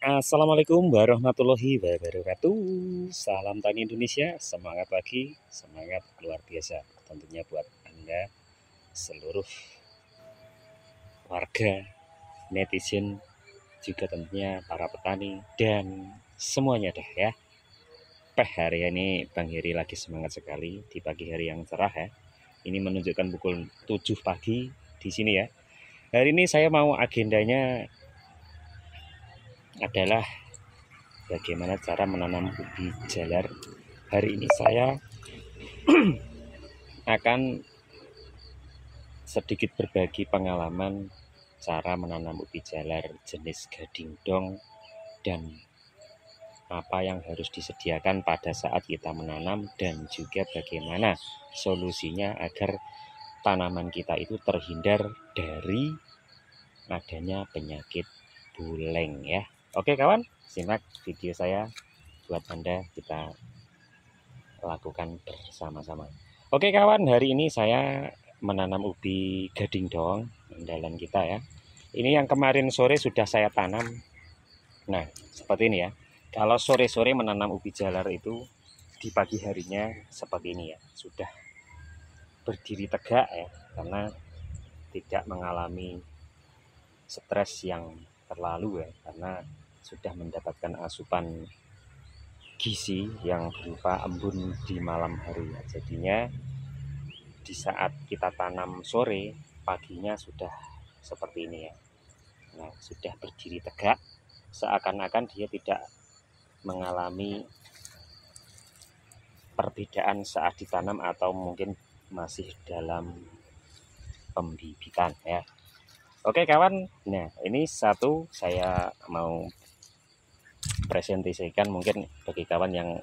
Assalamualaikum warahmatullahi wabarakatuh. Salam tani Indonesia, semangat pagi, semangat luar biasa. Tentunya buat Anda seluruh warga, netizen, juga tentunya para petani dan semuanya dah ya. Hari ini Bang Heri lagi semangat sekali di pagi hari yang cerah ya. Ini menunjukkan pukul 7 pagi di sini ya. Hari ini saya mau agendanya adalah bagaimana cara menanam ubi jalar. Hari ini saya akan sedikit berbagi pengalaman cara menanam ubi jalar jenis gading dong dan apa yang harus disediakan pada saat kita menanam dan juga bagaimana solusinya agar tanaman kita itu terhindar dari adanya penyakit buleng ya. Oke kawan, simak video saya buat Anda kita lakukan bersama-sama. Oke kawan, hari ini saya menanam ubi gading dong andalan kita ya. Ini yang kemarin sore sudah saya tanam. Nah, seperti ini ya. Kalau sore-sore menanam ubi jalar itu di pagi harinya seperti ini ya. Sudah berdiri tegak ya, karena tidak mengalami stres yang terlalu ya, karena sudah mendapatkan asupan gizi yang berupa embun di malam hari ya. Jadinya di saat kita tanam sore, paginya sudah seperti ini ya. Nah, sudah berdiri tegak, seakan-akan dia tidak mengalami perbedaan saat ditanam atau mungkin masih dalam pembibitan ya. Oke kawan, nah ini satu saya mau presentasikan mungkin bagi kawan yang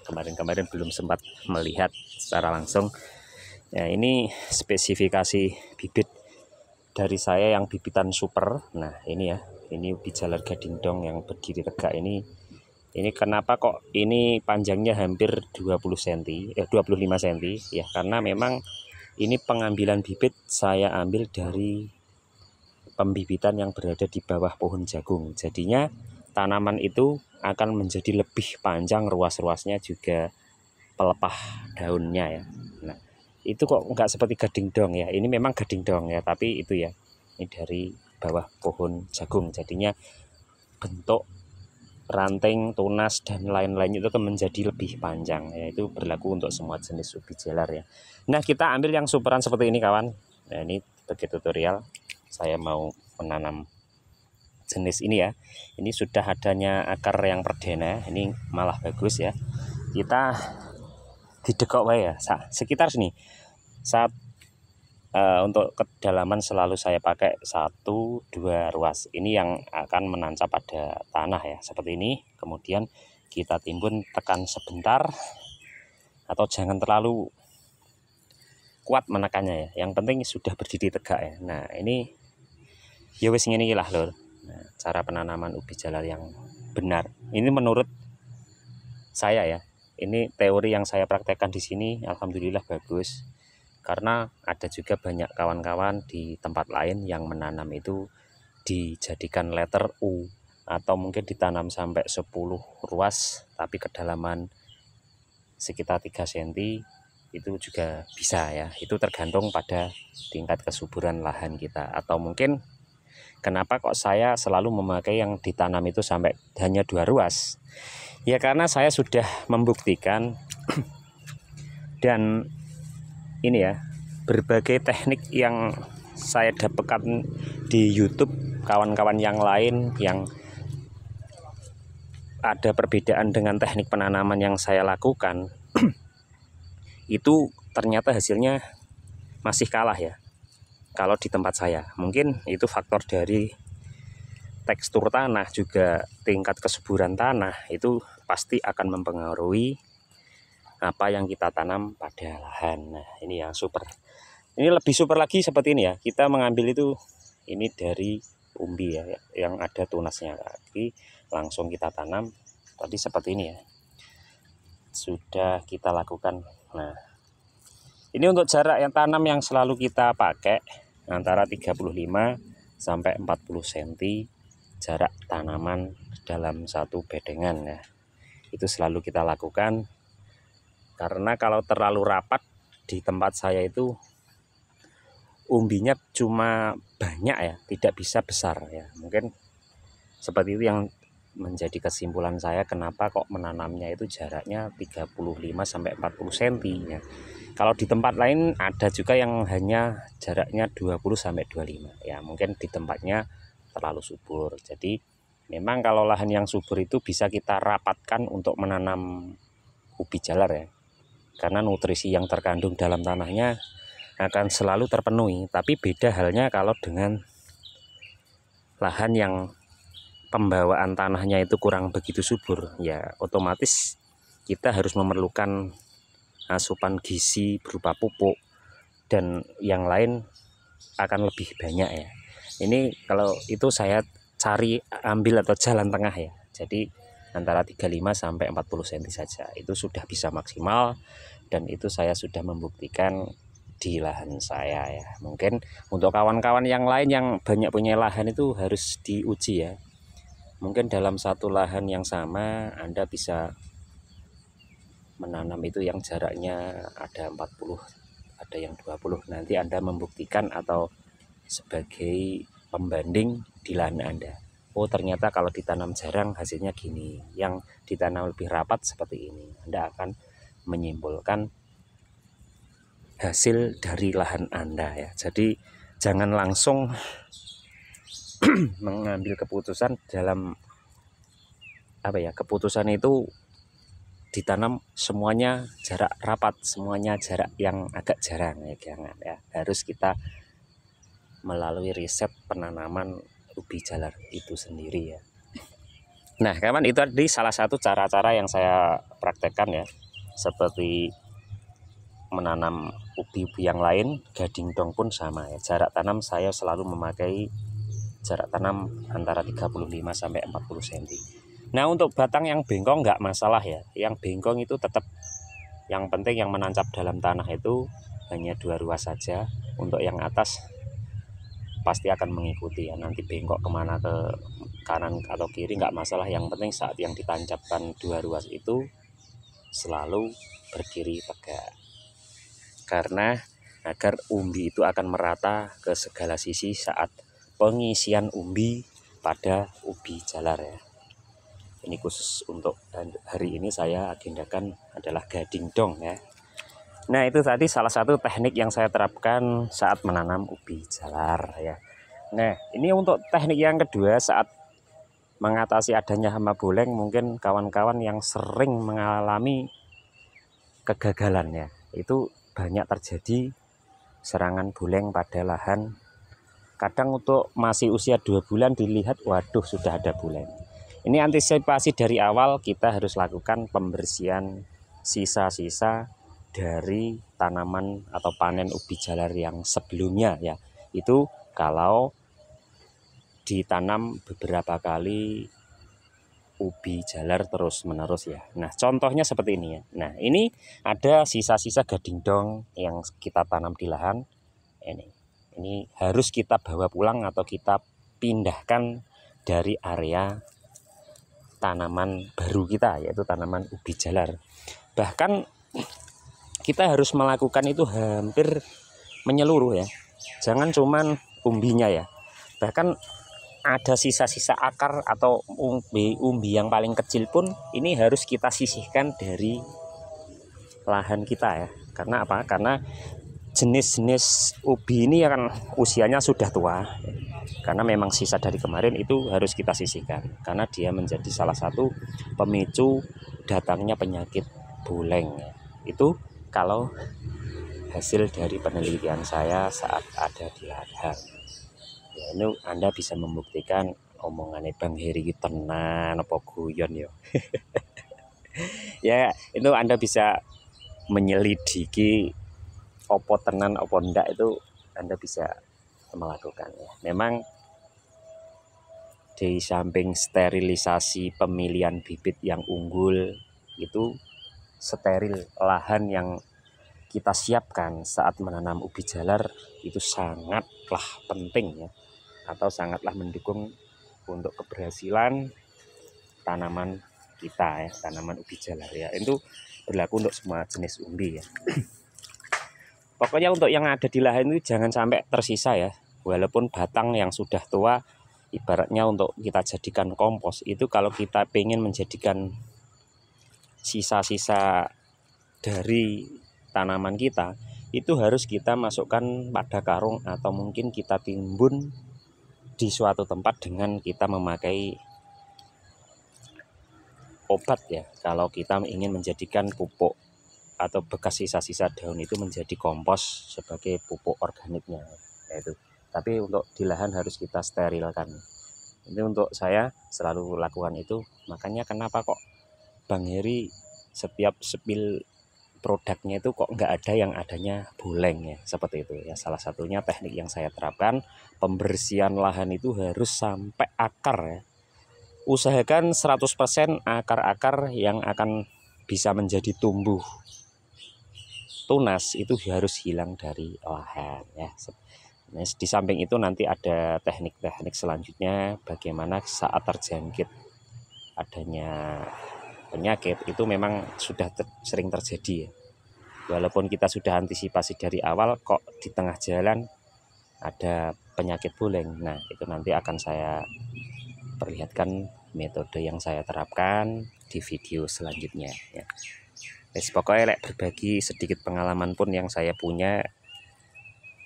kemarin-kemarin belum sempat melihat secara langsung. Ya, ini spesifikasi bibit dari saya yang bibitan super. Nah ini ya, ini ubi jalar gading dong yang berdiri tegak ini. Ini kenapa kok ini panjangnya hampir 20 cm, 25 cm ya, karena memang ini pengambilan bibit saya ambil dari pembibitan yang berada di bawah pohon jagung. Jadinya tanaman itu akan menjadi lebih panjang, ruas-ruasnya juga pelepah daunnya ya. Nah, itu kok nggak seperti gading dong ya. Ini memang gading dong ya, tapi itu ya, ini dari bawah pohon jagung. Jadinya bentuk ranting, tunas dan lain-lain itu akan menjadi lebih panjang ya. Itu berlaku untuk semua jenis ubi jalar ya. Nah, kita ambil yang superan seperti ini kawan. Nah, ini sebagai tutorial saya mau menanam jenis ini ya. Ini sudah adanya akar yang perdana, ini malah bagus ya. Kita didekok wae ya, sekitar sini. Saat untuk kedalaman selalu saya pakai 1-2 ruas. Ini yang akan menancap pada tanah ya, seperti ini. Kemudian kita timbun, tekan sebentar atau jangan terlalu kuat menekannya ya. Yang penting sudah berdiri tegak ya. Nah, ini ya wis ngene iki lah lho. Nah, cara penanaman ubi jalar yang benar. Ini menurut saya ya. Ini teori yang saya praktekkan di sini, alhamdulillah bagus. Karena ada juga banyak kawan-kawan di tempat lain yang menanam itu dijadikan letter U atau mungkin ditanam sampai 10 ruas tapi kedalaman sekitar 3 cm itu juga bisa ya. Itu tergantung pada tingkat kesuburan lahan kita, atau mungkin kenapa kok saya selalu memakai yang ditanam itu sampai hanya 2 ruas. Ya karena saya sudah membuktikan dan ini ya, berbagai teknik yang saya dapatkan di YouTube kawan-kawan yang lain yang ada perbedaan dengan teknik penanaman yang saya lakukan itu ternyata hasilnya masih kalah ya kalau di tempat saya. Mungkin itu faktor dari tekstur tanah, juga tingkat kesuburan tanah, itu pasti akan mempengaruhi apa yang kita tanam pada lahan. Nah, ini yang super. Ini lebih super lagi seperti ini ya. Kita mengambil itu ini dari umbi ya, yang ada tunasnya lagi, langsung kita tanam tadi seperti ini ya. Sudah kita lakukan. Nah, ini untuk jarak yang tanam yang selalu kita pakai antara 35 sampai 40 cm jarak tanaman dalam satu bedengan ya. Itu selalu kita lakukan, karena kalau terlalu rapat di tempat saya itu umbinya cuma banyak ya, tidak bisa besar ya. Mungkin seperti itu yang menjadi kesimpulan saya kenapa kok menanamnya itu jaraknya 35 sampai 40 cm ya. Kalau di tempat lain ada juga yang hanya jaraknya 20 sampai 25 ya, mungkin di tempatnya terlalu subur. Jadi memang kalau lahan yang subur itu bisa kita rapatkan untuk menanam ubi jalar ya, karena nutrisi yang terkandung dalam tanahnya akan selalu terpenuhi. Tapi beda halnya kalau dengan lahan yang pembawaan tanahnya itu kurang begitu subur ya, otomatis kita harus memerlukan asupan gizi berupa pupuk dan yang lain akan lebih banyak ya. Ini kalau itu saya cari ambil atau jalan tengah ya, jadi antara 35 sampai 40 cm saja itu sudah bisa maksimal, dan itu saya sudah membuktikan di lahan saya ya. Mungkin untuk kawan-kawan yang lain yang banyak punya lahan itu harus diuji ya. Mungkin dalam satu lahan yang sama Anda bisa menanam itu yang jaraknya ada 40, ada yang 20. Nanti Anda membuktikan atau sebagai pembanding di lahan Anda. Oh ternyata kalau ditanam jarang hasilnya gini, yang ditanam lebih rapat seperti ini. Anda akan menyimpulkan hasil dari lahan Anda ya. Jadi jangan langsung mengambil keputusan dalam keputusan itu ditanam semuanya jarak rapat, semuanya jarak yang agak jarang ya, jangan ya. Harus kita melalui riset penanaman ubi jalar itu sendiri ya. Nah kawan, itu tadi salah satu cara-cara yang saya praktekkan ya, seperti menanam ubi-ubi yang lain. Gading dong pun sama ya, jarak tanam saya selalu memakai jarak tanam antara 35 sampai 40 cm. Nah untuk batang yang bengkong nggak masalah ya, yang bengkong itu tetap, yang penting yang menancap dalam tanah itu hanya 2 ruas saja. Untuk yang atas pasti akan mengikuti ya, nanti bengkok kemana, ke kanan atau kiri nggak masalah, yang penting saat yang ditancapkan 2 ruas itu selalu berdiri tegak, karena agar umbi itu akan merata ke segala sisi saat pengisian umbi pada ubi jalar ya. Ini khusus untuk hari ini saya agendakan adalah gading dong ya. Nah itu tadi salah satu teknik yang saya terapkan saat menanam ubi jalar ya. Nah ini untuk teknik yang kedua, saat mengatasi adanya hama boleng. Mungkin kawan-kawan yang sering mengalami kegagalan ya, itu banyak terjadi serangan boleng pada lahan. Kadang untuk masih usia 2 bulan dilihat, waduh sudah ada boleng. Ini antisipasi dari awal, kita harus lakukan pembersihan sisa-sisa dari tanaman atau panen ubi jalar yang sebelumnya ya. Itu kalau ditanam beberapa kali ubi jalar terus menerus ya. Nah contohnya seperti ini ya. Nah ini ada sisa-sisa gading dong yang kita tanam di lahan ini harus kita bawa pulang atau kita pindahkan dari area tanaman baru kita, yaitu tanaman ubi jalar. Bahkan kita harus melakukan itu hampir menyeluruh ya, jangan cuman umbinya ya. Bahkan ada sisa-sisa akar atau umbi yang paling kecil pun ini harus kita sisihkan dari lahan kita ya. Karena apa? Karena jenis-jenis ubi ini kan usianya sudah tua, karena memang sisa dari kemarin itu harus kita sisihkan, karena dia menjadi salah satu pemicu datangnya penyakit boleng. Itu kalau hasil dari penelitian saya saat ada di ladang ya. Ini Anda bisa membuktikan omongannya Bang Heri tenan apa guyon ya. Ya itu Anda bisa menyelidiki opo tenan opo ndak, itu Anda bisa melakukan ya. Memang di samping sterilisasi pemilihan bibit yang unggul, itu steril lahan yang kita siapkan saat menanam ubi jalar itu sangatlah penting ya, atau sangatlah mendukung untuk keberhasilan tanaman kita ya, tanaman ubi jalar ya. Itu berlaku untuk semua jenis umbi ya. Pokoknya untuk yang ada di lahan itu jangan sampai tersisa ya. Walaupun batang yang sudah tua, ibaratnya untuk kita jadikan kompos, itu kalau kita pengen menjadikan sisa-sisa dari tanaman kita, itu harus kita masukkan pada karung atau mungkin kita timbun di suatu tempat dengan kita memakai obat ya. Kalau kita ingin menjadikan pupuk atau bekas sisa-sisa daun itu menjadi kompos sebagai pupuk organiknya yaitu. Tapi untuk di lahan harus kita sterilkan. Ini untuk saya selalu lakukan itu. Makanya kenapa kok Bang Heri setiap spill produknya itu kok nggak ada yang adanya boleng ya, seperti itu ya. Salah satunya teknik yang saya terapkan, pembersihan lahan itu harus sampai akar ya. Usahakan 100% akar-akar yang akan bisa menjadi tumbuh tunas itu harus hilang dari lahan ya. Nah, di samping itu nanti ada teknik-teknik selanjutnya bagaimana saat terjangkit adanya penyakit itu memang sudah sering terjadi ya. Walaupun kita sudah antisipasi dari awal, kok di tengah jalan ada penyakit boleng. Nah, itu nanti akan saya perlihatkan metode yang saya terapkan di video selanjutnya ya. Pokoknya berbagi sedikit pengalaman pun yang saya punya,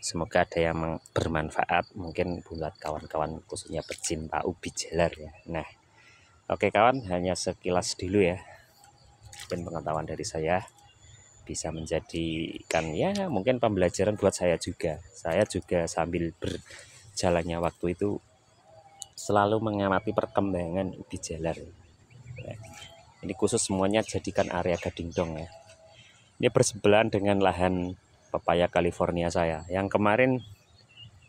semoga ada yang bermanfaat mungkin buat kawan-kawan khususnya pecinta ubi jalar ya. Nah, oke kawan, hanya sekilas dulu ya dan pengetahuan dari saya, bisa menjadikan ya mungkin pembelajaran buat saya juga. Saya juga sambil berjalannya waktu itu selalu mengamati perkembangan ubi jalar ya. Ini khusus semuanya jadikan area gading dong ya. Ini bersebelahan dengan lahan pepaya California saya yang kemarin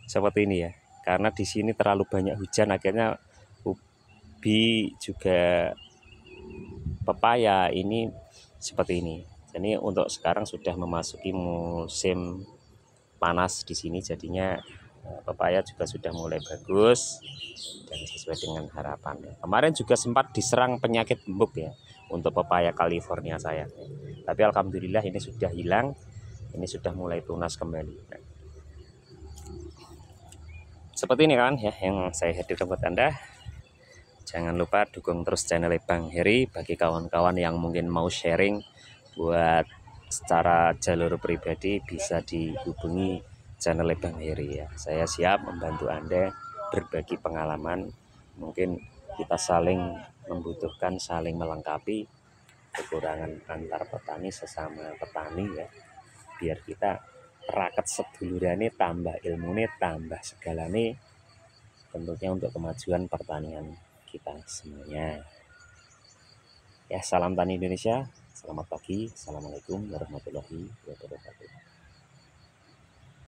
seperti ini ya. Karena di sini terlalu banyak hujan, akhirnya ubi juga pepaya ini seperti ini. Jadi untuk sekarang sudah memasuki musim panas di sini, jadinya pepaya juga sudah mulai bagus dan sesuai dengan harapan. Kemarin juga sempat diserang penyakit bembuk ya untuk pepaya California saya. Tapi alhamdulillah ini sudah hilang, ini sudah mulai tunas kembali. Nah, seperti ini kan ya yang saya hadirkan buat Anda. Jangan lupa dukung terus channel Bang Heri. Bagi kawan-kawan yang mungkin mau sharing buat secara jalur pribadi, bisa dihubungi channel Bang Heri ya. Saya siap membantu Anda berbagi pengalaman. Mungkin kita saling membutuhkan, saling melengkapi kekurangan antar petani sesama petani ya. Biar kita raket sedulurane, tambah ilmune, tambah segalane, tentunya untuk kemajuan pertanian kita semuanya ya. Salam tani Indonesia, selamat pagi, assalamualaikum warahmatullahi wabarakatuh.